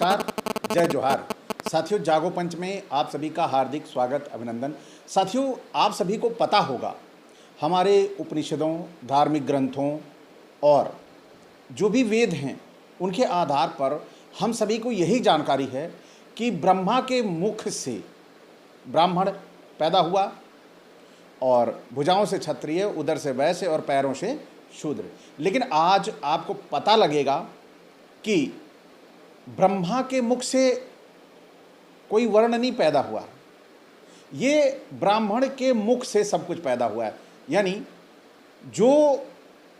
नमस्कार, जय जोहार। साथियों, जागो पंच में आप सभी का हार्दिक स्वागत, अभिनंदन। साथियों, आप सभी को पता होगा हमारे उपनिषदों, धार्मिक ग्रंथों और जो भी वेद हैं उनके आधार पर हम सभी को यही जानकारी है कि ब्रह्मा के मुख से ब्राह्मण पैदा हुआ और भुजाओं से क्षत्रिय, उदर से वैश्य और पैरों से शूद्र। लेकिन आज आपको पता लगेगा कि ब्रह्मा के मुख से कोई वर्ण नहीं पैदा हुआ, ये ब्राह्मण के मुख से सब कुछ पैदा हुआ है। यानी जो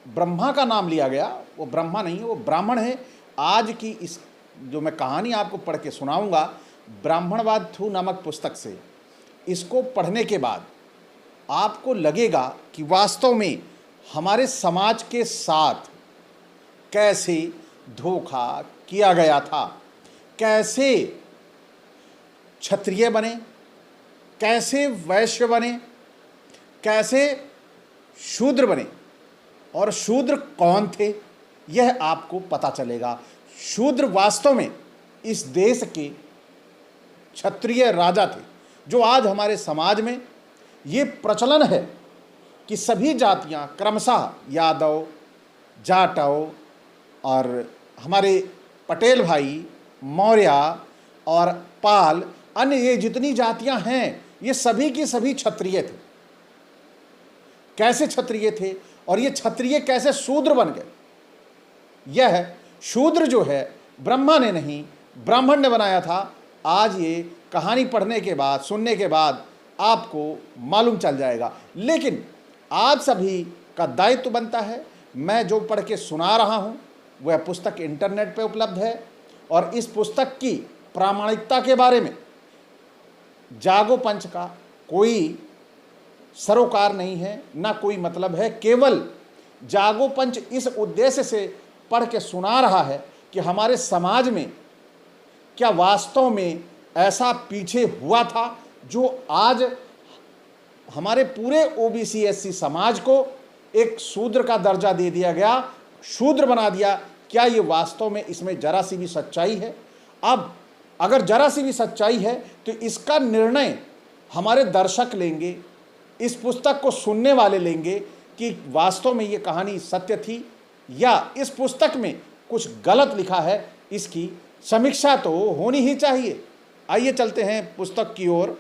ब्रह्मा का नाम लिया गया वो ब्रह्मा नहीं है, वो ब्राह्मण है। आज की इस जो मैं कहानी आपको पढ़ के सुनाऊंगा, ब्राह्मणवाद थू नामक पुस्तक से, इसको पढ़ने के बाद आपको लगेगा कि वास्तव में हमारे समाज के साथ कैसे धोखा किया गया था, कैसे क्षत्रिय बने, कैसे वैश्य बने, कैसे शूद्र बने और शूद्र कौन थे, यह आपको पता चलेगा। शूद्र वास्तव में इस देश के क्षत्रिय राजा थे। जो आज हमारे समाज में ये प्रचलन है कि सभी जातियां क्रमशः यादव, जाटव और हमारे पटेल भाई, मौर्य और पाल, अन्य ये जितनी जातियां हैं ये सभी की सभी क्षत्रिय थे। कैसे क्षत्रिय थे और ये क्षत्रिय कैसे शूद्र बन गए? यह शूद्र जो है ब्रह्मा ने नहीं, ब्राह्मण ने बनाया था। आज ये कहानी पढ़ने के बाद, सुनने के बाद आपको मालूम चल जाएगा। लेकिन आप सभी का दायित्व बनता है, मैं जो पढ़ के सुना रहा हूँ वह पुस्तक इंटरनेट पे उपलब्ध है और इस पुस्तक की प्रामाणिकता के बारे में जागो पंच का कोई सरोकार नहीं है, ना कोई मतलब है। केवल जागो पंच इस उद्देश्य से पढ़ के सुना रहा है कि हमारे समाज में क्या वास्तव में ऐसा पीछे हुआ था जो आज हमारे पूरे ओबीसी एससी समाज को एक शूद्र का दर्जा दे दिया गया, शूद्र बना दिया। क्या ये वास्तव में इसमें जरा सी भी सच्चाई है? अब अगर जरा सी भी सच्चाई है तो इसका निर्णय हमारे दर्शक लेंगे, इस पुस्तक को सुनने वाले लेंगे कि वास्तव में ये कहानी सत्य थी या इस पुस्तक में कुछ गलत लिखा है। इसकी समीक्षा तो होनी ही चाहिए। आइए चलते हैं पुस्तक की ओर।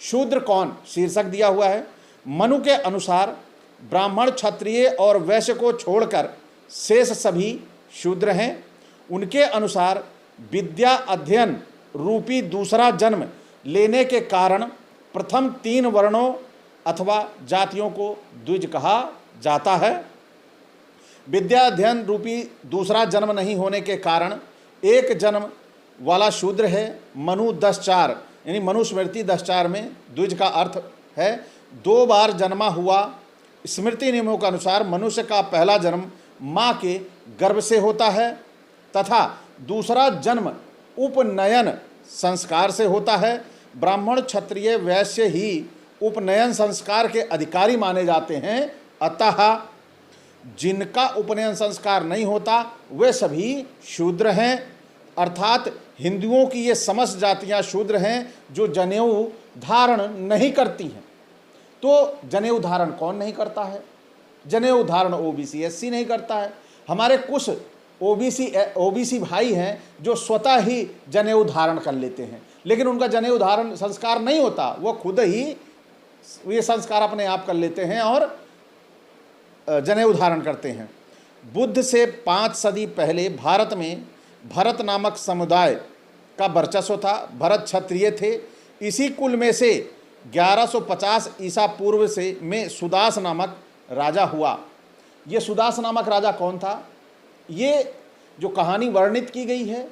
शूद्र कौन शीर्षक दिया हुआ है। मनु के अनुसार ब्राह्मण, क्षत्रिय और वैश्य को छोड़कर शेष सभी शूद्र हैं। उनके अनुसार विद्या अध्ययन रूपी दूसरा जन्म लेने के कारण प्रथम 3 वर्णों अथवा जातियों को द्विज कहा जाता है। विद्या अध्ययन रूपी दूसरा जन्म नहीं होने के कारण एक जन्म वाला शूद्र है। मनु 10:4 यानी मनुस्मृति 10:4 में द्विज का अर्थ है 2 बार जन्मा हुआ। स्मृति नियमों के अनुसार मनुष्य का पहला जन्म माँ के गर्भ से होता है तथा दूसरा जन्म उपनयन संस्कार से होता है। ब्राह्मण, क्षत्रिय, वैश्य ही उपनयन संस्कार के अधिकारी माने जाते हैं। अतः जिनका उपनयन संस्कार नहीं होता वे सभी शूद्र हैं। अर्थात हिंदुओं की ये समस्त जातियां शूद्र हैं जो जनेऊ धारण नहीं करती हैं। तो जनेऊ धारण कौन नहीं करता है? जनेऊ धारण ओबीसी एससी नहीं करता है। हमारे कुछ ओबीसी भाई हैं जो स्वतः ही जनेऊ धारण कर लेते हैं, लेकिन उनका जनेऊ धारण संस्कार नहीं होता, वो खुद ही ये संस्कार अपने आप कर लेते हैं और जनेऊ धारण करते हैं। बुद्ध से 5 सदी पहले भारत में भरत नामक समुदाय का वर्चस्व था। भरत क्षत्रिय थे। इसी कुल में से 1150 ईसा पूर्व से में सुदास नामक राजा हुआ। ये सुदास नामक राजा कौन था? ये जो कहानी वर्णित की गई है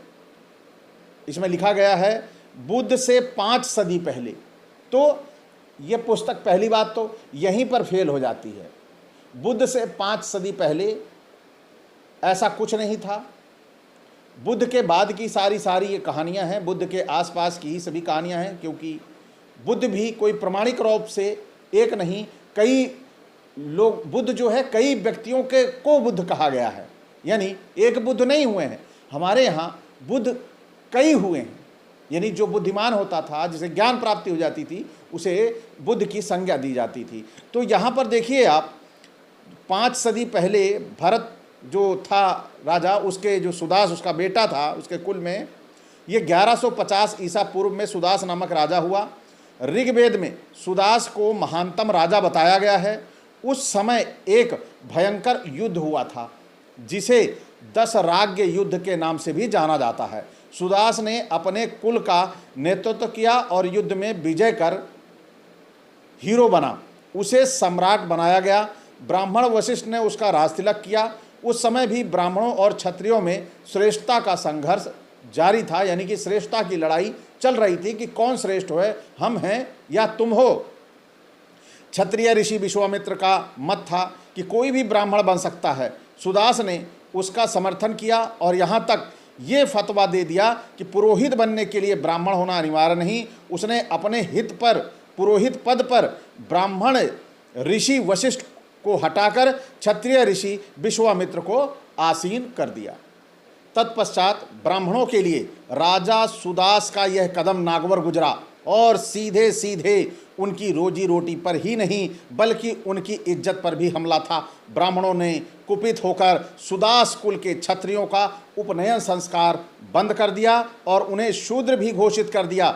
इसमें लिखा गया है बुद्ध से 5 सदी पहले। तो ये पुस्तक पहली बात तो यहीं पर फेल हो जाती है। बुद्ध से 5 सदी पहले ऐसा कुछ नहीं था। बुद्ध के बाद की सारी ये कहानियां हैं, बुद्ध के आसपास की ही सभी कहानियां हैं, क्योंकि बुद्ध भी कोई प्रमाणिक रूप से एक नहीं, कई लोग, बुद्ध जो है कई व्यक्तियों के को बुद्ध कहा गया है, यानी एक बुद्ध नहीं हुए हैं। हमारे यहाँ बुद्ध कई हुए हैं, यानी जो बुद्धिमान होता था, जिसे ज्ञान प्राप्ति हो जाती थी, उसे बुद्ध की संज्ञा दी जाती थी। तो यहाँ पर देखिए आप, 5 सदी पहले भरत जो था राजा, उसके जो सुदास उसका बेटा था, उसके कुल में ये 1150 ईसा पूर्व में सुदास नामक राजा हुआ। ऋग्वेद में सुदास को महानतम राजा बताया गया है। उस समय एक भयंकर युद्ध हुआ था जिसे 10 राज्य युद्ध के नाम से भी जाना जाता है। सुदास ने अपने कुल का नेतृत्व किया और युद्ध में विजय कर हीरो बना, उसे सम्राट बनाया गया। ब्राह्मण वशिष्ठ ने उसका राजतिलक किया। उस समय भी ब्राह्मणों और क्षत्रियों में श्रेष्ठता का संघर्ष जारी था, यानी कि श्रेष्ठता की लड़ाई चल रही थी कि कौन श्रेष्ठ है, हम हैं या तुम हो। क्षत्रिय ऋषि विश्वामित्र का मत था कि कोई भी ब्राह्मण बन सकता है। सुदास ने उसका समर्थन किया और यहाँ तक ये फतवा दे दिया कि पुरोहित बनने के लिए ब्राह्मण होना अनिवार्य नहीं। उसने अपने हित पर पुरोहित पद पर ब्राह्मण ऋषि वशिष्ठ को हटाकर क्षत्रिय ऋषि विश्वामित्र को आसीन कर दिया। तत्पश्चात ब्राह्मणों के लिए राजा सुदास का यह कदम नागवर गुजरा और सीधे सीधे उनकी रोजी रोटी पर ही नहीं बल्कि उनकी इज्जत पर भी हमला था। ब्राह्मणों ने कुपित होकर सुदास कुल के क्षत्रियों का उपनयन संस्कार बंद कर दिया और उन्हें शूद्र भी घोषित कर दिया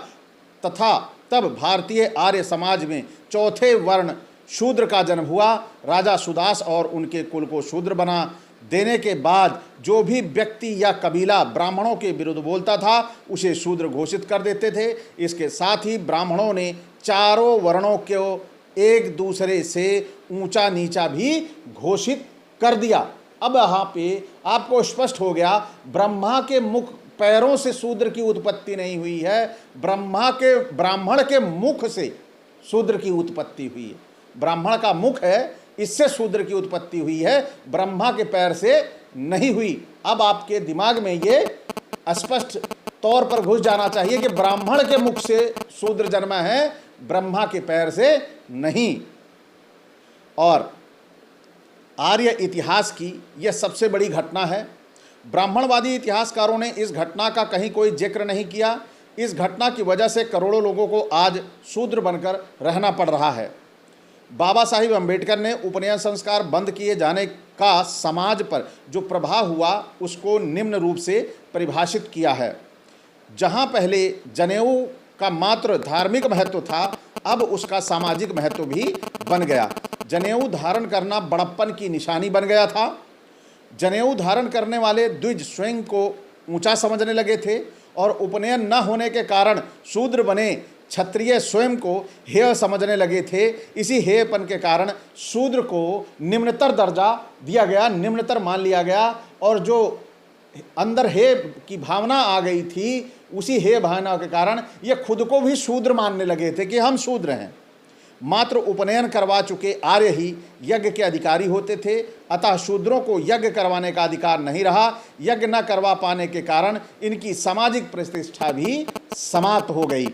तथा तब भारतीय आर्य समाज में चौथे वर्ण शूद्र का जन्म हुआ। राजा सुदास और उनके कुल को शूद्र बना देने के बाद जो भी व्यक्ति या कबीला ब्राह्मणों के विरुद्ध बोलता था उसे शूद्र घोषित कर देते थे। इसके साथ ही ब्राह्मणों ने चारों वर्णों को एक दूसरे से ऊंचा नीचा भी घोषित कर दिया। अब यहाँ पे आपको स्पष्ट हो गया, ब्रह्मा के मुख पैरों से शूद्र की उत्पत्ति नहीं हुई है, ब्राह्मण के मुख से शूद्र की उत्पत्ति हुई है। ब्राह्मण का मुख है, इससे शूद्र की उत्पत्ति हुई है, ब्रह्मा के पैर से नहीं हुई। अब आपके दिमाग में ये स्पष्ट तौर पर घुस जाना चाहिए कि ब्राह्मण के मुख से शूद्र जन्मा है, ब्रह्मा के पैर से नहीं। और आर्य इतिहास की यह सबसे बड़ी घटना है। ब्राह्मणवादी इतिहासकारों ने इस घटना का कहीं कोई जिक्र नहीं किया। इस घटना की वजह से करोड़ों लोगों को आज शूद्र बनकर रहना पड़ रहा है। बाबा साहिब अम्बेडकर ने उपनयन संस्कार बंद किए जाने का समाज पर जो प्रभाव हुआ उसको निम्न रूप से परिभाषित किया है। जहां पहले जनेऊ का मात्र धार्मिक महत्व था, अब उसका सामाजिक महत्व भी बन गया। जनेऊ धारण करना बड़प्पन की निशानी बन गया था। जनेऊ धारण करने वाले द्विज स्वयं को ऊंचा समझने लगे थे और उपनयन न होने के कारण शूद्र बने क्षत्रिय स्वयं को हेय समझने लगे थे। इसी हेयपन के कारण शूद्र को निम्नतर दर्जा दिया गया, निम्नतर मान लिया गया और जो अंदर हेय की भावना आ गई थी, उसी हेय भावना के कारण ये खुद को भी शूद्र मानने लगे थे कि हम शूद्र हैं। मात्र उपनयन करवा चुके आर्य ही यज्ञ के अधिकारी होते थे, अतः शूद्रों को यज्ञ करवाने का अधिकार नहीं रहा। यज्ञ न करवा पाने के कारण इनकी सामाजिक प्रतिष्ठा भी समाप्त हो गई।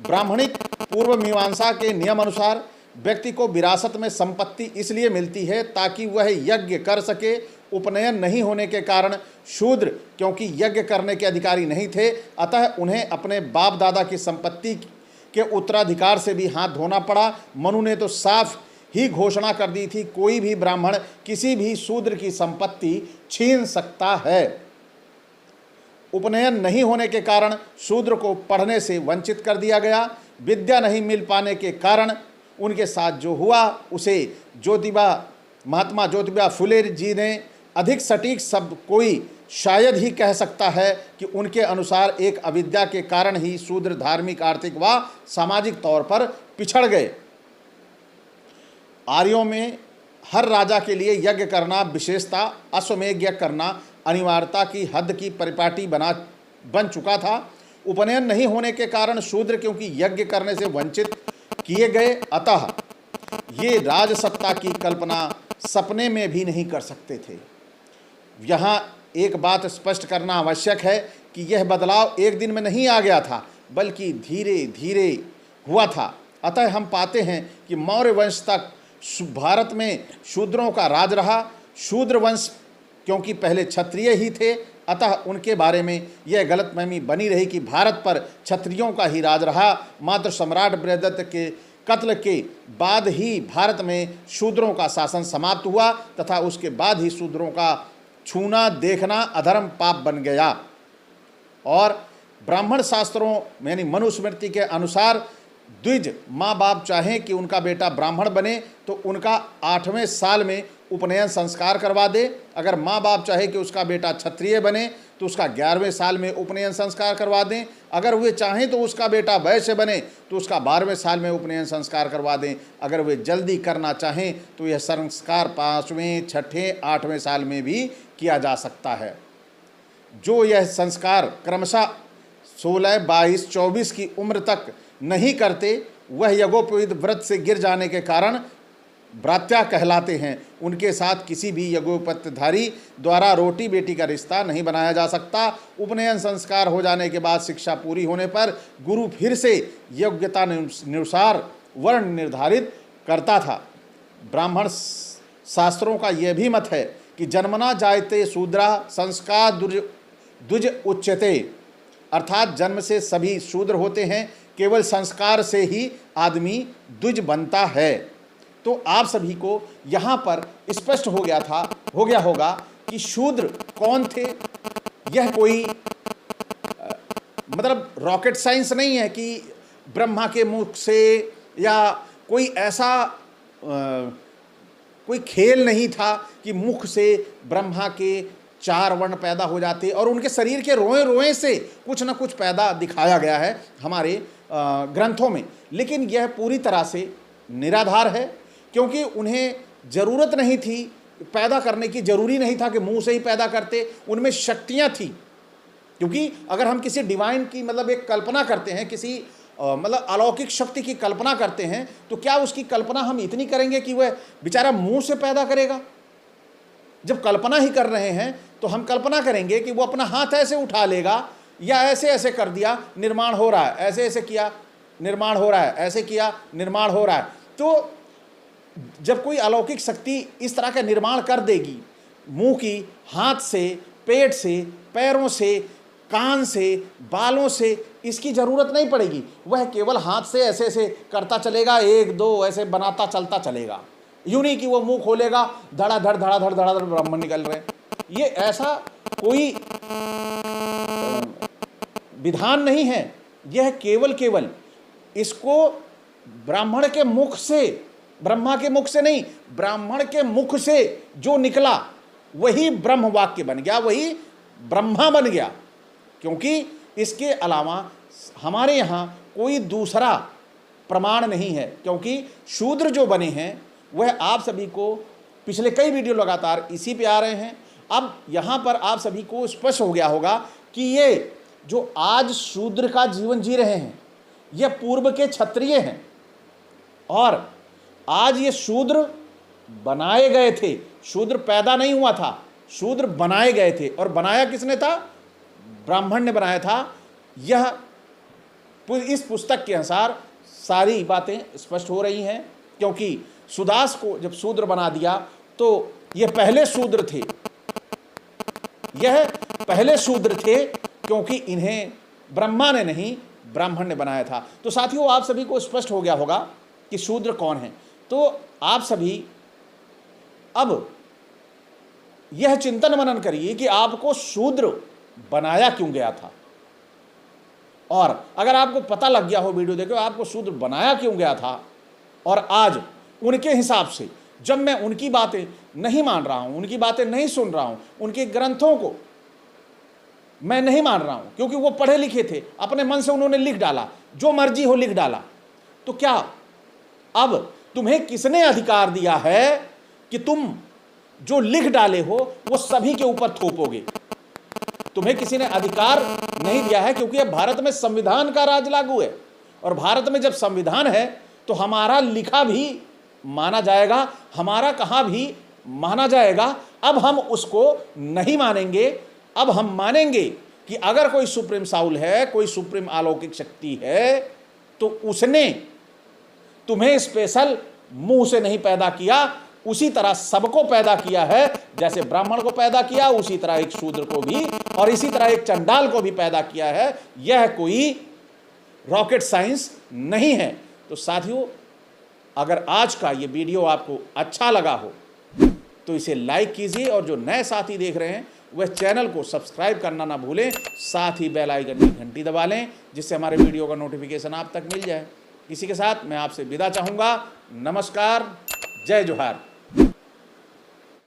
ब्राह्मणिक पूर्व मीमांसा के नियम अनुसार व्यक्ति को विरासत में संपत्ति इसलिए मिलती है ताकि वह यज्ञ कर सके। उपनयन नहीं होने के कारण शूद्र क्योंकि यज्ञ करने के अधिकारी नहीं थे, अतः उन्हें अपने बाप दादा की संपत्ति के उत्तराधिकार से भी हाथ धोना पड़ा। मनु ने तो साफ ही घोषणा कर दी थी, कोई भी ब्राह्मण किसी भी शूद्र की संपत्ति छीन सकता है। उपनयन नहीं होने के कारण शूद्र को पढ़ने से वंचित कर दिया गया। विद्या नहीं मिल पाने के कारण उनके साथ जो हुआ उसे महात्मा ज्योतिबा फुले जी ने अधिक सटीक शब्द कोई शायद ही कह सकता है कि उनके अनुसार एक अविद्या के कारण ही शूद्र धार्मिक, आर्थिक व सामाजिक तौर पर पिछड़ गए। आर्यों में हर राजा के लिए यज्ञ करना विशेषता, अश्वमेध यज्ञ करना अनिवार्यता की हद की परिपाटी बन चुका था। उपनयन नहीं होने के कारण शूद्र क्योंकि यज्ञ करने से वंचित किए गए, अतः ये राजसत्ता की कल्पना सपने में भी नहीं कर सकते थे। यहाँ एक बात स्पष्ट करना आवश्यक है कि यह बदलाव एक दिन में नहीं आ गया था, बल्कि धीरे धीरे हुआ था। अतः हम पाते हैं कि मौर्य वंश तक भारत में शूद्रों का राज रहा। शूद्र वंश क्योंकि पहले क्षत्रिय ही थे, अतः उनके बारे में यह गलतफहमी बनी रही कि भारत पर क्षत्रियों का ही राज रहा। मात्र सम्राट बृहदत्त के कत्ल के बाद ही भारत में शूद्रों का शासन समाप्त हुआ तथा उसके बाद ही शूद्रों का छूना देखना अधर्म पाप बन गया। और ब्राह्मण शास्त्रों यानी मनुस्मृति के अनुसार द्विज माँ बाप चाहें कि उनका बेटा ब्राह्मण बने तो उनका 8वें साल में उपनयन संस्कार करवा दे। अगर माँ बाप चाहे कि उसका बेटा क्षत्रिय बने तो उसका 11वें साल में उपनयन संस्कार करवा दें। अगर वे चाहें तो उसका बेटा वैश्य बने तो उसका 12वें साल में उपनयन संस्कार करवा दें। अगर वे जल्दी करना चाहें तो यह संस्कार 5वें, 6ठे, 8वें साल में भी किया जा सकता है। जो यह संस्कार क्रमशः 16, 22, 24 की उम्र तक नहीं करते वह यज्ञोपवीत व्रत से गिर जाने के कारण भ्रात्या कहलाते हैं। उनके साथ किसी भी यज्ञोपवीतधारी द्वारा रोटी बेटी का रिश्ता नहीं बनाया जा सकता। उपनयन संस्कार हो जाने के बाद शिक्षा पूरी होने पर गुरु फिर से योग्यता अनुसार वर्ण निर्धारित करता था। ब्राह्मण शास्त्रों का यह भी मत है कि जन्मना जायते शूद्रा संस्कार द्विज उच्यते, अर्थात जन्म से सभी शूद्र होते हैं, केवल संस्कार से ही आदमी द्विज बनता है। तो आप सभी को यहाँ पर स्पष्ट हो गया होगा कि शूद्र कौन थे। यह कोई मतलब रॉकेट साइंस नहीं है कि ब्रह्मा के मुख से या कोई ऐसा कोई खेल नहीं था कि मुख से ब्रह्मा के 4 वर्ण पैदा हो जाते और उनके शरीर के रोए रोए से कुछ ना कुछ पैदा दिखाया गया है हमारे ग्रंथों में। लेकिन यह पूरी तरह से निराधार है, क्योंकि उन्हें ज़रूरत नहीं थी पैदा करने की, ज़रूरी नहीं था कि मुंह से ही पैदा करते, उनमें शक्तियाँ थी। क्योंकि अगर हम किसी डिवाइन की मतलब एक कल्पना करते हैं, किसी मतलब अलौकिक शक्ति की कल्पना करते हैं, तो क्या उसकी कल्पना हम इतनी करेंगे कि वह बेचारा मुंह से पैदा करेगा? जब कल्पना ही कर रहे हैं तो हम कल्पना करेंगे कि वो अपना हाथ ऐसे उठा लेगा या ऐसे ऐसे कर दिया, निर्माण हो रहा है, ऐसे ऐसे किया, निर्माण हो रहा है, ऐसे किया, निर्माण हो रहा है। तो जब कोई अलौकिक शक्ति इस तरह का निर्माण कर देगी, मुंह की, हाथ से, पेट से, पैरों से, कान से, बालों से, इसकी ज़रूरत नहीं पड़ेगी। वह केवल हाथ से ऐसे ऐसे करता चलेगा, 1, 2 ऐसे बनाता चलता चलेगा। यूं नहीं कि वो मुंह खोलेगा धड़ाधड़ धड़ाधड़ धड़ाधड़ ब्राह्मण निकल रहे। ये ऐसा कोई विधान नहीं है। यह केवल इसको ब्राह्मण के मुख से, ब्रह्मा के मुख से नहीं, ब्राह्मण के मुख से जो निकला वही ब्रह्म वाक्य बन गया, वही ब्रह्मा बन गया। क्योंकि इसके अलावा हमारे यहाँ कोई दूसरा प्रमाण नहीं है। क्योंकि शूद्र जो बने हैं वह आप सभी को पिछले कई वीडियो लगातार इसी पे आ रहे हैं। अब यहाँ पर आप सभी को स्पष्ट हो गया होगा कि ये जो आज शूद्र का जीवन जी रहे हैं ये पूर्व के क्षत्रिय हैं, और आज ये शूद्र बनाए गए थे। शूद्र पैदा नहीं हुआ था, शूद्र बनाए गए थे। और बनाया किसने था? ब्राह्मण ने बनाया था। यह इस पुस्तक के अनुसार सारी बातें स्पष्ट हो रही हैं। क्योंकि सुदास को जब शूद्र बना दिया तो ये पहले शूद्र थे, यह पहले शूद्र थे, क्योंकि इन्हें ब्रह्मा ने नहीं ब्राह्मण ने बनाया था। तो साथियों आप सभी को स्पष्ट हो गया होगा कि शूद्र कौन है। तो आप सभी अब यह चिंतन मनन करिए कि आपको शूद्र बनाया क्यों गया था। और अगर आपको पता लग गया हो वीडियो देखो आपको शूद्र बनाया क्यों गया था, और आज उनके हिसाब से जब मैं उनकी बातें नहीं मान रहा हूं, उनकी बातें नहीं सुन रहा हूं, उनके ग्रंथों को मैं नहीं मान रहा हूं, क्योंकि वो पढ़े लिखे थे, अपने मन से उन्होंने लिख डाला, जो मर्जी हो लिख डाला, तो क्या अब तुम्हें किसने अधिकार दिया है कि तुम जो लिख डाले हो वो सभी के ऊपर थोपोगे? तुम्हें किसी ने अधिकार नहीं दिया है, क्योंकि अब भारत में संविधान का राज लागू है। और भारत में जब संविधान है तो हमारा लिखा भी माना जाएगा, हमारा कहा भी माना जाएगा। अब हम उसको नहीं मानेंगे। अब हम मानेंगे कि अगर कोई सुप्रीम साउल है, कोई सुप्रीम अलौकिक शक्ति है, तो उसने तुम्हें स्पेशल मुंह से नहीं पैदा किया, उसी तरह सबको पैदा किया है। जैसे ब्राह्मण को पैदा किया, उसी तरह एक शूद्र को भी, और इसी तरह एक चंडाल को भी पैदा किया है। यह कोई रॉकेट साइंस नहीं है। तो साथियों, अगर आज का ये वीडियो आपको अच्छा लगा हो तो इसे लाइक कीजिए, और जो नए साथी देख रहे हैं वह चैनल को सब्सक्राइब करना ना भूलें, साथ ही बेल आइकन की घंटी दबा लें, जिससे हमारे वीडियो का नोटिफिकेशन आप तक मिल जाए। इसी के साथ मैं आपसे विदा चाहूँगा। नमस्कार, जय जोहार।